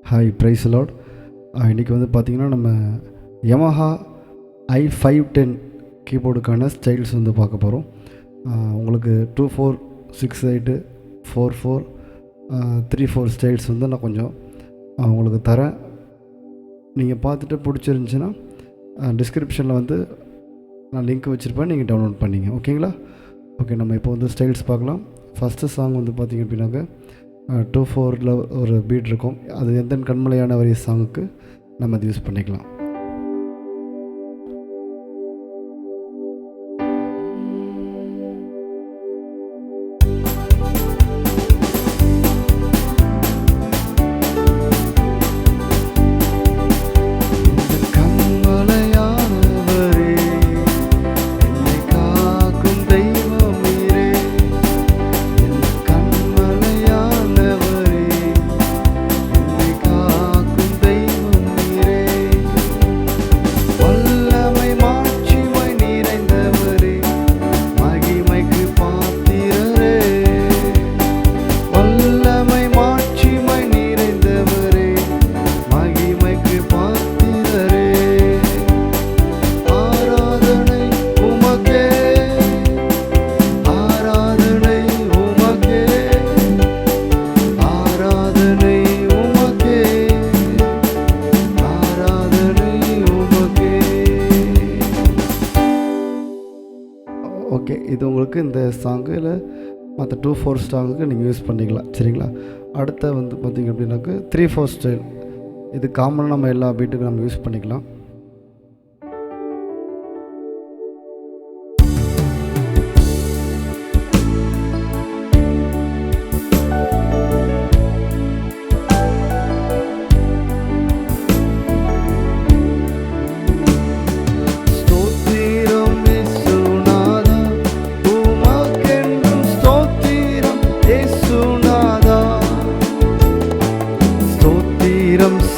Hi price Lord. இன்றைக்கி வந்து பார்த்திங்கன்னா நம்ம யமஹா i510 கீபோர்டுக்கான ஸ்டைல்ஸ் வந்து பார்க்க போகிறோம். உங்களுக்கு 2/4, 6/8, 4/4, 3/4 ஸ்டைல்ஸ் வந்து நான் கொஞ்சம் உங்களுக்கு தரேன். நீங்கள் பார்த்துட்டு பிடிச்சிருந்துச்சின்னா டிஸ்கிரிப்ஷனில் வந்து நான் லிங்க் வச்சுருப்பேன், நீங்கள் டவுன்லோட் பண்ணிங்க. ஓகேங்களா? ஓகே, நம்ம இப்போ வந்து ஸ்டைல்ஸ் பார்க்கலாம். ஃபஸ்ட்டு சாங் வந்து பார்த்திங்க அப்படின்னாக்க 2/4 ஒரு பீட் இருக்கும். அது எந்த கண்மலையான வரி சாங்குக்கு நம்ம அது யூஸ் பண்ணிக்கலாம். ஓகே, இது உங்களுக்கு இந்த சாங்கில் மற்ற 2/4 சாங்குக்கு நீங்கள் யூஸ் பண்ணிக்கலாம். சரிங்களா? அடுத்த வந்து பார்த்திங்க அப்படின்னாக்க 3/4 ஸ்டைல். இது காமனாக நம்ம எல்லா பீட்டுக்கும் நம்ம யூஸ் பண்ணிக்கலாம்.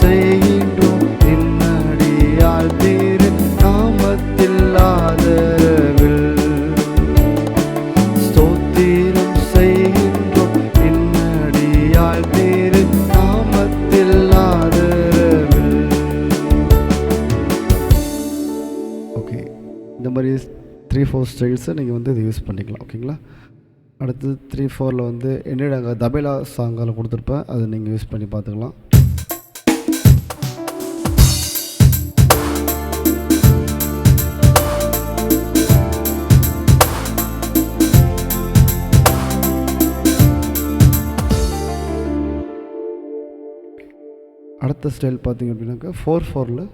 செய்கின்றோம் என்னடியால் திரு நாமத்தில் ஆதரவில். ஸ்தோத்திரம் செய்கின்றோம் என்னடியால் திரு நாமத்தில் ஆதரவில். ஓகே, இந்த மாதிரி 3/4 ஸ்டைல்ஸை நீங்கள் வந்து இதை யூஸ் பண்ணிக்கலாம். ஓகேங்களா? அடுத்து 3/4 வந்து என்னோட தபேலா சாங்கால் கொடுத்துருப்பேன், அதை நீங்கள் யூஸ் பண்ணி பார்த்துக்கலாம். அடுத்த ஸ்டைல் பார்த்திங்க அப்படின்னாக்கா 4/4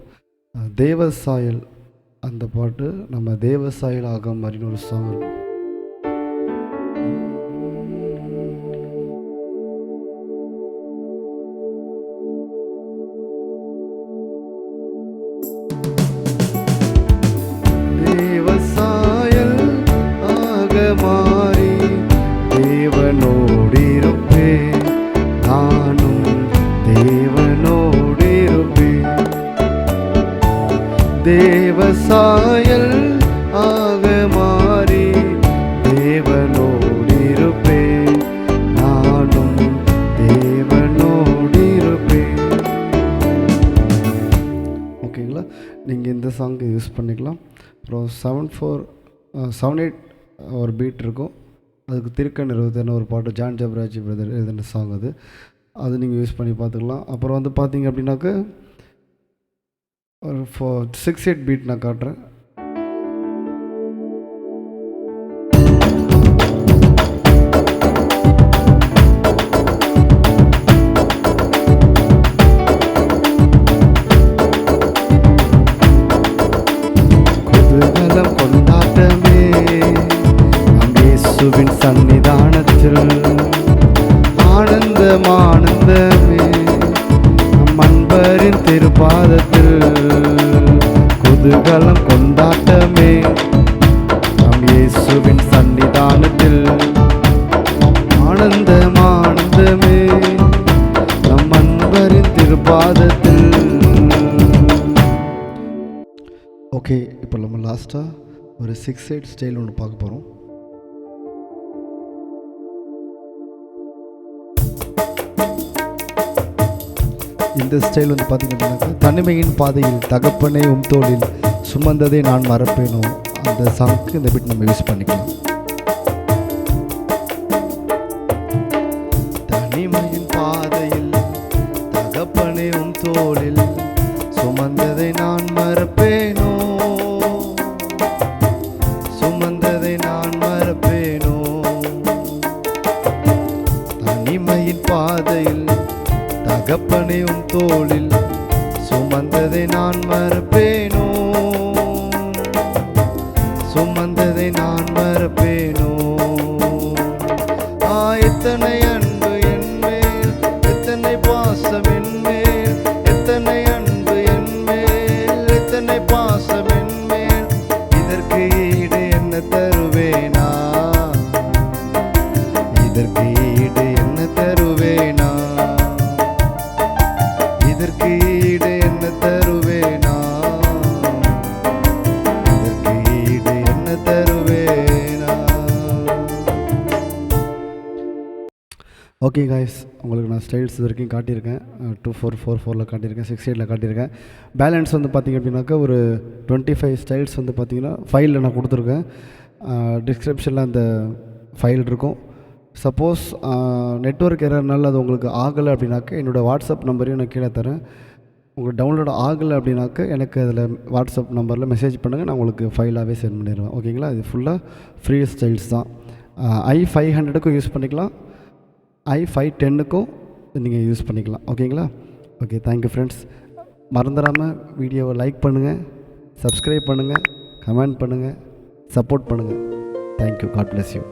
தேவசாயல். அந்த பாட்டு நம்ம தேவசாயல் ஆக மாதிரின்னு ஒரு சாங் இருக்கும். தேவசாயல் ஆக மாறி தேவனோடு இருப்பேன், நானும் தேவனோடு இருப்பேன். தேவசாயல் ஆக மாறி தேவனோடு இருப்பேன், நானும் தேவனோடு இருப்பேன். ஓகேங்களா? நீங்கள் இந்த சாங்கு யூஸ் பண்ணிக்கலாம். அப்புறம் 7/8 ஒரு பீட் இருக்கும். அதுக்கு திருக்கண் 21 ஒரு பாட்டு ஜான் ஜபராஜ் பிரதர் எழுதின சாங் அது நீங்கள் யூஸ் பண்ணி பார்த்துக்கலாம். அப்புறம் வந்து பார்த்தீங்க அப்படின்னாக்க ஒரு 6/8 பீட் நான் காட்டுறேன். குதூகலம் கொண்டாட்டமே நம் இயேசுவின் சன்னிதானத்தில், ஆனந்தம் ஆனந்தமே நம் அன்பரின் திருப்பாதத்தில். குதூகலம் கொண்டாட்டமே நம் இயேசுவின் சன்னிதானத்தில், ஆனந்தம் ஆனந்தமே நம் அன்பரின் திருப்பாதத்தில். ஓகே, இப்போ நம்ம லாஸ்ட்டாக ஒரு 6/8 ஸ்டைல் ஒன்று பார்க்க போகிறோம். இந்த ஸ்டைல் வந்து பார்த்திங்கன்னா தனிமையின் பாதையில் தகப்பனே தோளில் சுமந்ததை நான் மறப்பேனோ, அந்த சாங்க்கு இந்த பிட் நம்ம யூஸ் பண்ணிக்கலாம். தனிமையின் பாதையில் தகப்பனே தோளில் சுமந்ததை நான் மறப்பேனோ, சுமந்ததை நான் மறப்பேனோ. தனிமையின் பாதையில் தகப்பனே தோளில் சுமந்ததை நான் மறப்பேனோ, சுமந்ததை நான் மறப்பேனோ. எத்தனை அன்பு என்மேல், எத்தனை பாசம் என்மேல், எத்தனை அன்பு என்மேல், எத்தனை பாசம் என்மேல். இதற்கு ஈடு என்ன தருவேனா, இதற்கு ஈடு என்ன தருவேனா, இதற்கு ஈடு என்ன தருவேனா, இதற்கு ஈடு என்ன தருவேனா. ஓகே காய்ஸ், உங்களுக்கு நான் ஸ்டைல்ஸ் வரைக்கும் காட்டியிருக்கேன். 2444 காட்டியிருக்கேன், 68 காட்டியிருக்கேன். பேலன்ஸ் வந்து பார்த்திங்க அப்படின்னாக்கா ஒரு 25 ஸ்டைல்ஸ் வந்து பார்த்திங்கன்னா ஃபைலில் நான் கொடுத்துருக்கேன். டிஸ்கிரிப்ஷனில் அந்த ஃபைல் இருக்கும். சப்போஸ் நெட்வொர்க் எரர்னால அது உங்களுக்கு ஆகலை அப்படின்னாக்க என்னோடய வாட்ஸ்அப் நம்பரையும் நான் கீழே தரேன். உங்களுக்கு டவுன்லோட் ஆகலை அப்படின்னாக்க எனக்கு அதில் வாட்ஸ்அப் நம்பரில் மெசேஜ் பண்ணுங்கள், நான் உங்களுக்கு ஃபைலாகவே சென்ட் பண்ணிடுவேன். ஓகேங்களா? இது ஃபுல்லாக ஃப்ரீ ஸ்டைல்ஸ் தான். i500க்கும் யூஸ் பண்ணிக்கலாம், i510க்கும் நீங்கள் யூஸ் பண்ணிக்கலாம். ஓகேங்களா? Okay, thank you friends. மறந்துடாமல் வீடியோவை லைக் பண்ணுங்கள், சப்ஸ்கிரைப் பண்ணுங்கள், கமெண்ட் பண்ணுங்கள், சப்போர்ட் பண்ணுங்கள். தேங்க்யூ. God bless you.